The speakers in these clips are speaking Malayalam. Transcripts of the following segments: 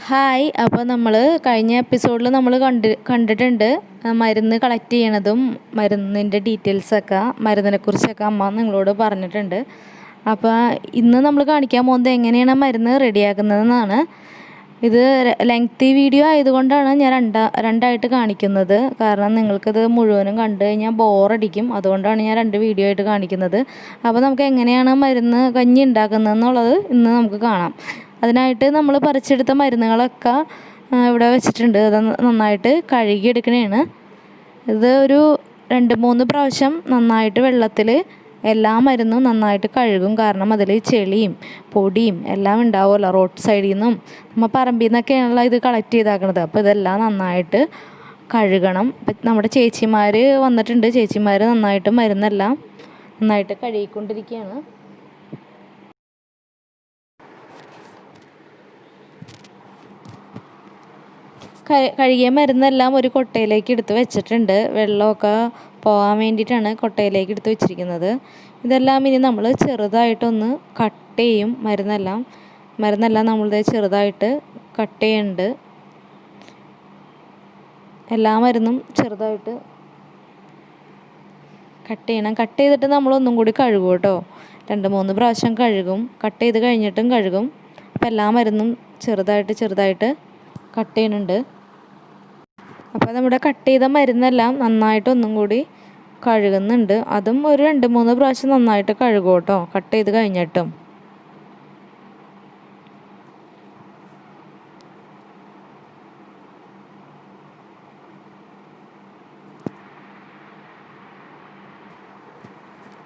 ഹായ്. അപ്പോൾ നമ്മൾ കഴിഞ്ഞ എപ്പിസോഡിൽ നമ്മൾ കണ്ടിട്ടുണ്ട് മരുന്ന് കളക്ട് ചെയ്യണതും മരുന്നിൻ്റെ ഡീറ്റെയിൽസൊക്കെ മരുന്നിനെക്കുറിച്ചൊക്കെ അമ്മ നിങ്ങളോട് പറഞ്ഞിട്ടുണ്ട്. അപ്പോൾ ഇന്ന് നമ്മൾ കാണിക്കാൻ പോകുന്നത് എങ്ങനെയാണ് മരുന്ന് റെഡിയാക്കുന്നതെന്നാണ്. ഇത് ലെങ്തി വീഡിയോ ആയതുകൊണ്ടാണ് ഞാൻ രണ്ടായിട്ട് കാണിക്കുന്നത്. കാരണം നിങ്ങൾക്കിത് മുഴുവനും കണ്ടു കഴിഞ്ഞാൽ ബോറടിക്കും. അതുകൊണ്ടാണ് ഞാൻ 2 വീഡിയോ ആയിട്ട് കാണിക്കുന്നത്. അപ്പോൾ നമുക്ക് എങ്ങനെയാണ് മരുന്ന് കഞ്ഞി ഉണ്ടാക്കുന്നതെന്നുള്ളത് ഇന്ന് നമുക്ക് കാണാം. അതിനായിട്ട് നമ്മൾ പറിച്ചെടുത്ത മരുന്നുകളൊക്കെ ഇവിടെ വെച്ചിട്ടുണ്ട്. അത് നന്നായിട്ട് കഴുകിയെടുക്കണതാണ്. ഇത് ഒരു 2-3 പ്രാവശ്യം നന്നായിട്ട് വെള്ളത്തിൽ എല്ലാ മരുന്നും നന്നായിട്ട് കഴുകും. കാരണം അതിൽ ചെളിയും പൊടിയും എല്ലാം ഉണ്ടാവുമല്ലോ. റോഡ് സൈഡിൽ നിന്നും നമ്മൾ പറമ്പിൽ നിന്നൊക്കെയാണല്ലോ ഇത് കളക്ട് ചെയ്താക്കണത്. അപ്പോൾ ഇതെല്ലാം നന്നായിട്ട് കഴുകണം. നമ്മുടെ ചേച്ചിമാർ വന്നിട്ടുണ്ട്. ചേച്ചിമാർ നന്നായിട്ട് മരുന്നെല്ലാം നന്നായിട്ട് കഴുകിക്കൊണ്ടിരിക്കുകയാണ്. കഴുകിയ മരുന്നെല്ലാം ഒരു കൊട്ടയിലേക്ക് എടുത്ത് വെച്ചിട്ടുണ്ട്. വെള്ളമൊക്കെ പോകാൻ വേണ്ടിയിട്ടാണ് കൊട്ടയിലേക്ക് എടുത്ത് വെച്ചിരിക്കുന്നത്. ഇതെല്ലാം ഇനി നമ്മൾ ചെറുതായിട്ടൊന്ന് കട്ട് ചെയ്യും. മരുന്നെല്ലാം നമ്മളിത് ചെറുതായിട്ട് കട്ട് ചെയ്യുന്നുണ്ട്. എല്ലാ മരുന്നും ചെറുതായിട്ട് കട്ട് ചെയ്യണം. കട്ട് ചെയ്തിട്ട് നമ്മളൊന്നും കൂടി കഴുകും കേട്ടോ. 2-3 പ്രാവശ്യം കഴുകും. കട്ട് ചെയ്ത് കഴിഞ്ഞിട്ടും കഴുകും. അപ്പോൾ എല്ലാ മരുന്നും ചെറുതായിട്ട് കട്ട് ചെയ്യുന്നുണ്ട്. അപ്പോൾ നമ്മുടെ കട്ട് ചെയ്ത മരുന്നെല്ലാം നന്നായിട്ട് ഒന്നും കൂടി കഴുകുന്നുണ്ട്. അതും ഒരു 2-3 പ്രാവശ്യം നന്നായിട്ട് കഴുകും കേട്ടോ, കട്ട് ചെയ്ത് കഴിഞ്ഞിട്ടും.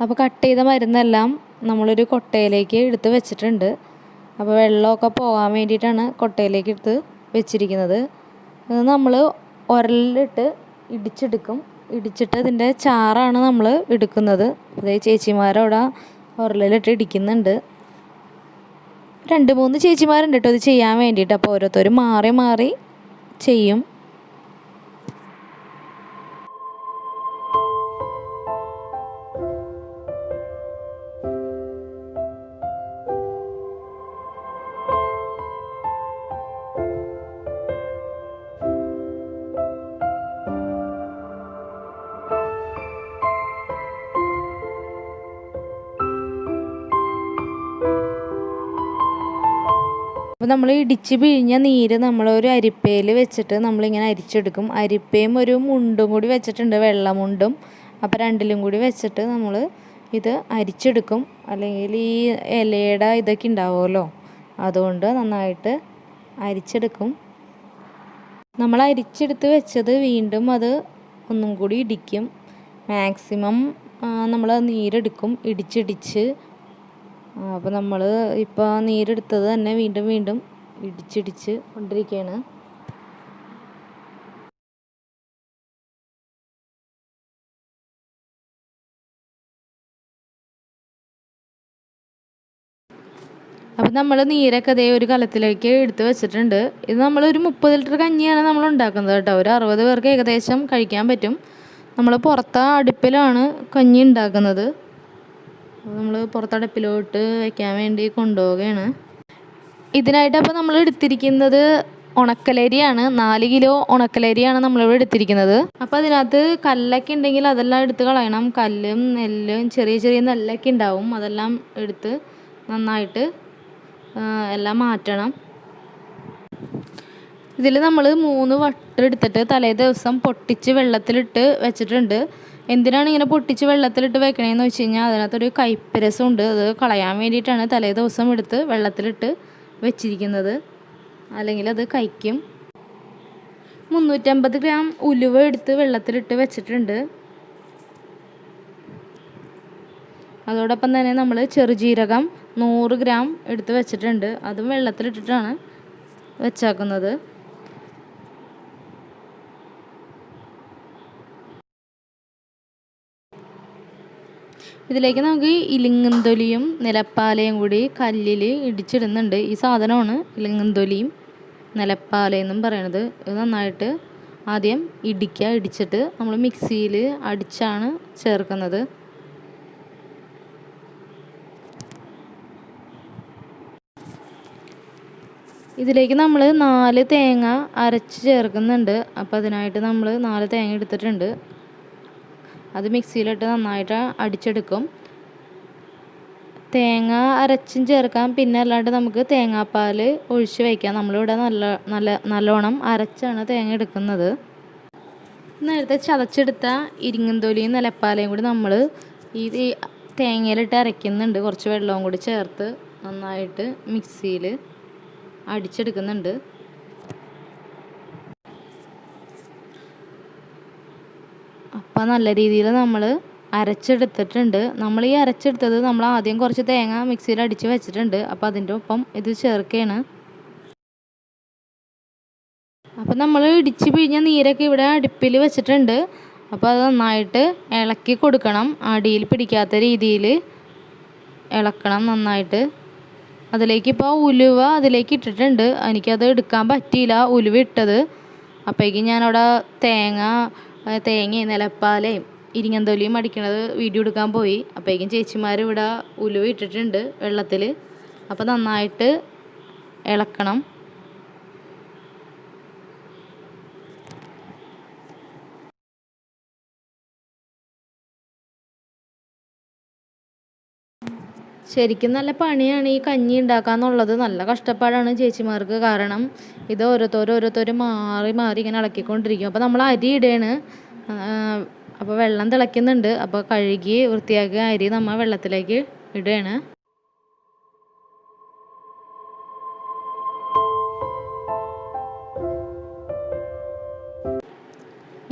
അപ്പോൾ കട്ട് ചെയ്ത മരുന്നെല്ലാം നമ്മളൊരു കൊട്ടയിലേക്ക് എടുത്ത് വെച്ചിട്ടുണ്ട്. അപ്പോൾ വെള്ളമൊക്കെ പോകാൻ വേണ്ടിയിട്ടാണ് കൊട്ടയിലേക്ക് എടുത്ത് വെച്ചിരിക്കുന്നത്. അത് നമ്മൾ ഉരലിലിട്ട് ഇടിച്ചിട്ട് ഇതിൻ്റെ ചാറാണ് നമ്മൾ എടുക്കുന്നത്. അതേ ചേച്ചിമാരവിടെ ഉരലിലിട്ട് ഇടിക്കുന്നുണ്ട്. 2-3 ചേച്ചിമാരുണ്ട് കേട്ടോ ഇത് ചെയ്യാൻ വേണ്ടിയിട്ട്. അപ്പോൾ ഓരോരുത്തരും മാറി ചെയ്യും. അപ്പോൾ നമ്മൾ ഇടിച്ച് പിഴിഞ്ഞ നീര് നമ്മളൊരു അരിപ്പയിൽ വെച്ചിട്ട് നമ്മളിങ്ങനെ അരിച്ചെടുക്കും. അരിപ്പയും ഒരു മുണ്ടും കൂടി വെച്ചിട്ടുണ്ട്, വെള്ളമുണ്ടും. അപ്പോൾ 2ലും കൂടി വെച്ചിട്ട് നമ്മൾ ഇത് അരിച്ചെടുക്കും. അല്ലെങ്കിൽ ഈ ഇലയുടെ ഇതൊക്കെ ഉണ്ടാവുമല്ലോ, അതുകൊണ്ട് നന്നായിട്ട് അരിച്ചെടുക്കും. നമ്മൾ അരിച്ചെടുത്ത് വെച്ചത് വീണ്ടും അത് ഒന്നും കൂടി ഇടിക്കും. മാക്സിമം നമ്മൾ നീരെടുക്കും ഇടിച്ചിടിച്ച്. അപ്പോൾ നമ്മൾ ഇപ്പോൾ നീരെടുത്തത് തന്നെ വീണ്ടും ഇടിച്ചിടിച്ച് കൊണ്ടിരിക്കുകയാണ്. അപ്പോൾ നമ്മൾ നീരൊക്കെ അതേ ഒരു കലത്തിലേക്ക് എടുത്ത് വെച്ചിട്ടുണ്ട്. ഇത് നമ്മളൊരു 30 ലിറ്റർ കഞ്ഞിയാണ് നമ്മൾ ഉണ്ടാക്കുന്നത് കേട്ടോ. ഒരു 60 പേർക്ക് ഏകദേശം കഴിക്കാൻ പറ്റും. നമ്മൾ പുറത്തെ അടുപ്പിലാണ് കഞ്ഞി ഉണ്ടാക്കുന്നത്. നമ്മൾ പുറത്തടുപ്പിലോട്ട് വയ്ക്കാൻ വേണ്ടി കൊണ്ടുപോവുകയാണ്. ഇതിനായിട്ട് അപ്പോൾ നമ്മൾ എടുത്തിരിക്കുന്നത് ഉണക്കലരിയാണ്. 4 കിലോ ഉണക്കലരിയാണ് നമ്മളിവിടെ എടുത്തിരിക്കുന്നത്. അപ്പോൾ അതിനകത്ത് കല്ലൊക്കെ ഉണ്ടെങ്കിൽ അതെല്ലാം എടുത്ത് കളയണം. കല്ലും നെല്ലും ചെറിയ നെല്ലൊക്കെ ഉണ്ടാവും. അതെല്ലാം എടുത്ത് നന്നായിട്ട് എല്ലാം മാറ്റണം. ഇതിൽ നമ്മൾ 3 വട്ടം എടുത്തിട്ട് തലേ ദിവസം പൊട്ടിച്ച് വെള്ളത്തിലിട്ട് വെച്ചിട്ടുണ്ട്. എന്തിനാണ് ഇങ്ങനെ പൊട്ടിച്ച് വെള്ളത്തിലിട്ട് വെക്കണേന്ന് വെച്ച് കഴിഞ്ഞാൽ അതിനകത്തൊരു കയ്പ്പ് രസമുണ്ട്. അത് കളയാൻ വേണ്ടിയിട്ടാണ് തലേ ദിവസം എടുത്ത് വെള്ളത്തിലിട്ട് വെച്ചിരിക്കുന്നത്. അല്ലെങ്കിൽ അത് കഴിക്കും. 350 ഗ്രാം ഉലുവ എടുത്ത് വെള്ളത്തിലിട്ട് വെച്ചിട്ടുണ്ട്. അതോടൊപ്പം തന്നെ നമ്മൾ ചെറുജീരകം 100 ഗ്രാം എടുത്ത് വെച്ചിട്ടുണ്ട്. അതും വെള്ളത്തിലിട്ടിട്ടാണ് വെച്ചാക്കുന്നത്. ഇതിലേക്ക് നമുക്ക് ഇലിങ്ങുംതൊലിയും നിലപ്പാലയും കൂടി കല്ലിൽ ഇടിച്ചിടുന്നുണ്ട്. ഈ സാധനമാണ് ഇലിങ്ങുംതൊലിയും നിലപ്പാലയെന്നും പറയണത്. ഇത് നന്നായിട്ട് ആദ്യം ഇടിച്ചിട്ട് നമ്മൾ മിക്സിയിൽ അടിച്ചാണ് ചേർക്കുന്നത്. ഇതിലേക്ക് നമ്മൾ 4 തേങ്ങ അരച്ച് ചേർക്കുന്നുണ്ട്. അപ്പോൾ അതിനായിട്ട് നമ്മൾ 4 തേങ്ങ എടുത്തിട്ടുണ്ട്. അത് മിക്സിയിലിട്ട് നന്നായിട്ട് അടിച്ചെടുക്കും. തേങ്ങ അരച്ചും ചേർക്കാം, പിന്നെ അല്ലാണ്ട് നമുക്ക് തേങ്ങാപ്പാൽ ഒഴിച്ച് വയ്ക്കാം. നമ്മളിവിടെ നല്ലോണം അരച്ചാണ് തേങ്ങ എടുക്കുന്നത്. നേരത്തെ ചതച്ചെടുത്ത ഇരിങ്ങത്തൊലിയും നിലപ്പാലയും കൂടി നമ്മൾ ഈ തേങ്ങയിലിട്ട് അരയ്ക്കുന്നുണ്ട്. കുറച്ച് വെള്ളവും കൂടി ചേർത്ത് നന്നായിട്ട് മിക്സിയിൽ അടിച്ചെടുക്കുന്നുണ്ട്. അപ്പം നല്ല രീതിയിൽ നമ്മൾ അരച്ചെടുത്തിട്ടുണ്ട്. നമ്മൾ ഈ അരച്ചെടുത്തത് നമ്മൾ ആദ്യം കുറച്ച് തേങ്ങ മിക്സിയിൽ അടിച്ച് വെച്ചിട്ടുണ്ട്. അപ്പോൾ അതിൻ്റെ ഒപ്പം ഇത് ചേർക്കുകയാണ്. അപ്പം നമ്മൾ ഇടിച്ച് പിഴിഞ്ഞ നീരൊക്കെ ഇവിടെ അടുപ്പിൽ വെച്ചിട്ടുണ്ട്. അപ്പോൾ അത് നന്നായിട്ട് ഇളക്കി കൊടുക്കണം. അടിയിൽ പിടിക്കാത്ത രീതിയിൽ ഇളക്കണം നന്നായിട്ട്. അതിലേക്ക് ഇപ്പോൾ ഉലുവ അതിലേക്ക് ഇട്ടിട്ടുണ്ട്. എനിക്കത് എടുക്കാൻ പറ്റിയില്ല ഉലുവ ഇട്ടത്. അപ്പോഴേക്കും ഞാനവിടെ തേങ്ങയും നിലപ്പാലയും ഇരിങ്ങത്തൊലിയും അടിക്കണത് വീഡിയോ എടുക്കാൻ പോയി. അപ്പോഴേക്കും ചേച്ചിമാർ ഇവിടെ ഉലുവ ഇട്ടിട്ടുണ്ട് വെള്ളത്തിൽ. അപ്പോൾ നന്നായിട്ട് ഇളക്കണം. ശരിക്കും നല്ല പണിയാണ് ഈ കഞ്ഞി ഉണ്ടാക്കാന്നുള്ളത്. നല്ല കഷ്ടപ്പാടാണ് ചേച്ചിമാർക്ക്. കാരണം ഇത് ഓരോരുത്തർ മാറി മാറി ഇങ്ങനെ ഇളക്കിക്കൊണ്ടിരിക്കും. അപ്പോൾ നമ്മൾ അരി ഇടുകയാണ്. അപ്പോൾ വെള്ളം തിളയ്ക്കുന്നുണ്ട്. അപ്പോൾ കഴുകി വൃത്തിയാക്കിയ അരി നമ്മൾ വെള്ളത്തിലേക്ക് ഇടുകയാണ്.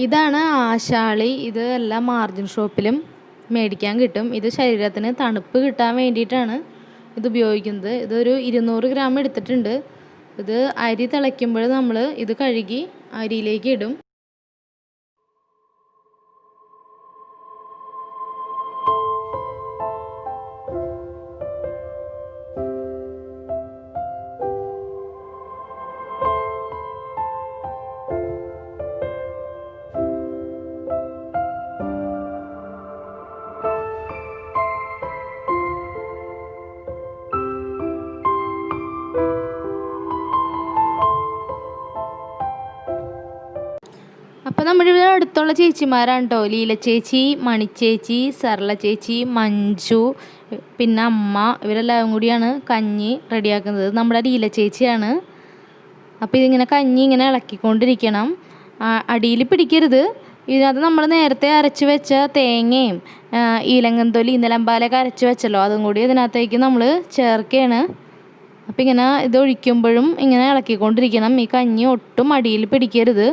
ഇതാണ് ആശാളി. ഇത് എല്ലാ മാർജിൻ ഷോപ്പിലും മേടിക്കാൻ കിട്ടും. ഇത് ശരീരത്തിന് തണുപ്പ് കിട്ടാൻ വേണ്ടിയിട്ടാണ് ഇത് ഉപയോഗിക്കുന്നത്. ഇതൊരു 200 ഗ്രാം എടുത്തിട്ടുണ്ട്. ഇത് അരി തിളയ്ക്കുമ്പോൾ നമ്മൾ ഇത് കഴുകി അരിയിലേക്ക് ഇടും. അപ്പോൾ നമ്മുടെ ഇവിടെ അടുത്തുള്ള ചേച്ചിമാരാണ് കേട്ടോ. ലീല ചേച്ചി, മണിച്ചേച്ചി, സർല ചേച്ചി, മഞ്ജു, പിന്നെ അമ്മ, ഇവരെല്ലാവരും കൂടിയാണ് കഞ്ഞി റെഡിയാക്കുന്നത്. നമ്മുടെ ലീല ചേച്ചിയാണ്. അപ്പോൾ ഇതിങ്ങനെ കഞ്ഞി ഇങ്ങനെ ഇളക്കിക്കൊണ്ടിരിക്കണം. അടിയിൽ പിടിക്കരുത്. ഇതിനകത്ത് നമ്മൾ നേരത്തെ അരച്ച് വെച്ച തേങ്ങയും ഇലങ്ങത്തൊലി നിലമ്പാലൊക്കെ അരച്ച് വെച്ചല്ലോ, അതും കൂടി ഇതിനകത്തേക്ക് നമ്മൾ ചേർക്കുകയാണ്. അപ്പോൾ ഇങ്ങനെ ഇത് ഒഴിക്കുമ്പോഴും ഇങ്ങനെ ഇളക്കിക്കൊണ്ടിരിക്കണം. ഈ കഞ്ഞി ഒട്ടും അടിയിൽ പിടിക്കരുത്.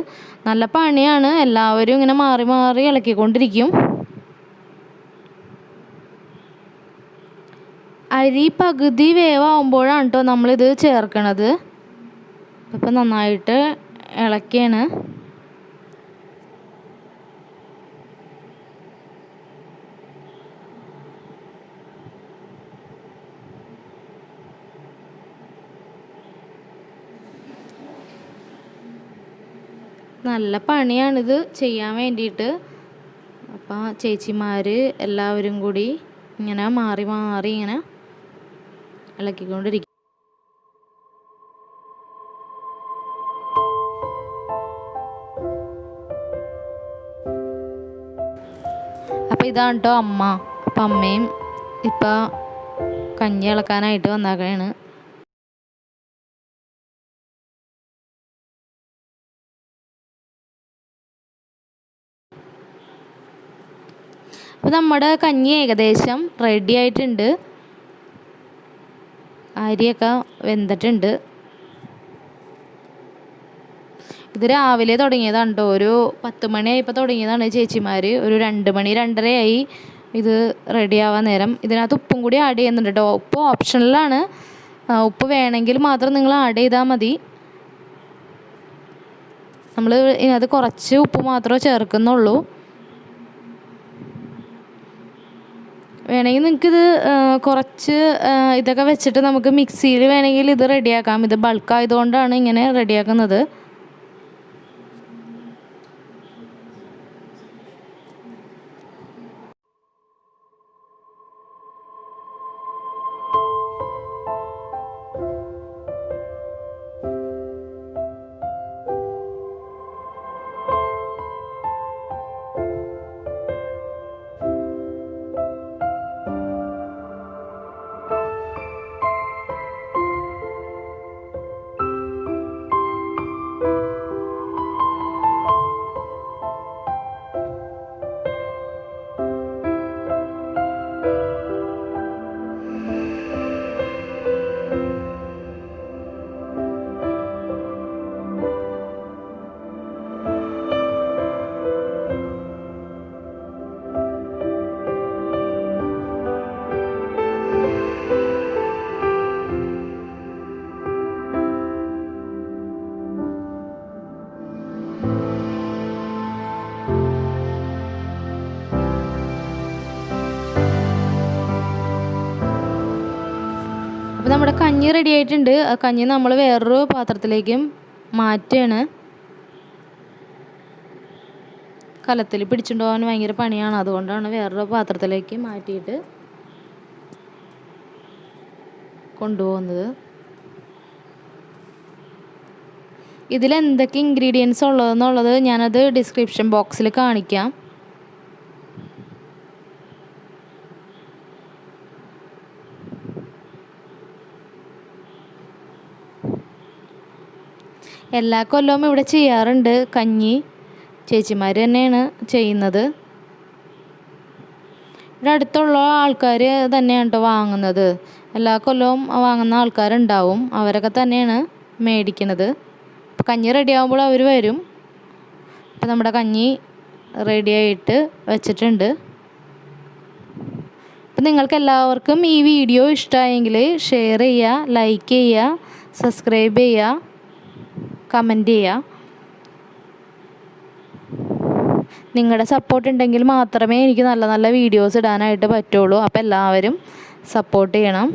നല്ല പണിയാണ്. എല്ലാവരും ഇങ്ങനെ മാറി മാറി ഇളക്കിക്കൊണ്ടിരിക്കും. അരി പകുതി വേവാകുമ്പോഴാണ് കേട്ടോ നമ്മളിത് ചേർക്കണത്. അപ്പം നന്നായിട്ട് ഇളക്കിയാണ്. നല്ല പണിയാണിത് ചെയ്യാൻ വേണ്ടിയിട്ട്. അപ്പം ചേച്ചിമാർ എല്ലാവരും കൂടി ഇങ്ങനെ മാറി മാറി ഇങ്ങനെ ഇളക്കിക്കൊണ്ടിരിക്കും. അപ്പം ഇതാണ് കേട്ടോ അമ്മ. അപ്പം അമ്മയും ഇപ്പം കഞ്ഞി ഇളക്കാനായിട്ട് വന്നേക്കണേണ്. അപ്പോൾ നമ്മുടെ കഞ്ഞി ഏകദേശം റെഡി ആയിട്ടുണ്ട്. അരിയൊക്കെ വെന്തിട്ടുണ്ട്. ഇത് രാവിലെ തുടങ്ങിയതാണ് കേട്ടോ. ഒരു 10 മണിയായപ്പോൾ തുടങ്ങിയതാണ് ചേച്ചിമാർ. ഒരു 2 മണി 2:30 ആയി ഇത് റെഡിയാവാൻ നേരം. ഇതിനകത്ത് ഉപ്പും കൂടി ആഡ് ചെയ്യുന്നുണ്ട് കേട്ടോ. ഉപ്പ് ഓപ്ഷണലാണ്. ഉപ്പ് വേണമെങ്കിൽ മാത്രം നിങ്ങൾ ആഡ് ചെയ്താൽ മതി. നമ്മൾ ഇതിനകത്ത് കുറച്ച് ഉപ്പ് മാത്രമേ ചേർക്കുന്നുള്ളൂ. വേണമെങ്കിൽ നിങ്ങൾക്കിത് കുറച്ച് ഇതൊക്കെ വെച്ചിട്ട് നമുക്ക് മിക്സിയിൽ വേണമെങ്കിൽ ഇത് റെഡിയാക്കാം. ഇത് ബൾക്കായതുകൊണ്ടാണ് ഇങ്ങനെ റെഡിയാക്കുന്നത്. നമ്മുടെ കഞ്ഞി റെഡി ആയിട്ടുണ്ട്. ആ കഞ്ഞി നമ്മൾ വേറൊരു പാത്രത്തിലേക്കും മാറ്റുകയാണ്. കലത്തിൽ പിടിച്ചുകൊണ്ട് പോകാൻ ഭയങ്കര പണിയാണ്, അതുകൊണ്ടാണ് വേറൊരു പാത്രത്തിലേക്ക് മാറ്റിയിട്ട് കൊണ്ടുപോകുന്നത്. ഇതിലെന്തൊക്കെ ഇൻഗ്രീഡിയൻസ് ഉള്ളതെന്നുള്ളത് ഞാനത് ഡിസ്ക്രിപ്ഷൻ ബോക്സിൽ കാണിക്കാം. എല്ലാ കൊല്ലവും ഇവിടെ ചെയ്യാറുണ്ട് കഞ്ഞി. ചേച്ചിമാർ തന്നെയാണ് ചെയ്യുന്നത്. ഇവിടെ അടുത്തുള്ള ആൾക്കാർ തന്നെയാണ് കേട്ടോ വാങ്ങുന്നത്. എല്ലാ കൊല്ലവും വാങ്ങുന്ന ആൾക്കാരുണ്ടാവും, അവരൊക്കെ തന്നെയാണ് മേടിക്കുന്നത്. അപ്പോൾ കഞ്ഞി റെഡി ആകുമ്പോൾ അവർ വരും. അപ്പോൾ നമ്മുടെ കഞ്ഞി റെഡിയായിട്ട് വെച്ചിട്ടുണ്ട്. അപ്പം നിങ്ങൾക്ക് എല്ലാവർക്കും ഈ വീഡിയോ ഇഷ്ടമായെങ്കിൽ ഷെയർ ചെയ്യുക, ലൈക്ക് ചെയ്യുക, സബ്സ്ക്രൈബ് ചെയ്യുക, കമൻറ്റ് ചെയ്യുക. നിങ്ങളുടെ സപ്പോർട്ട് ഉണ്ടെങ്കിൽ മാത്രമേ എനിക്ക് നല്ല നല്ല വീഡിയോസ് ഇടാനായിട്ട് പറ്റുള്ളൂ. അപ്പോൾ എല്ലാവരും സപ്പോർട്ട് ചെയ്യണം.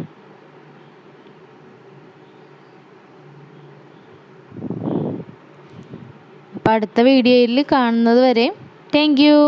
അപ്പോൾ അടുത്ത വീഡിയോയിൽ കാണുന്നത് വരെ താങ്ക് യു.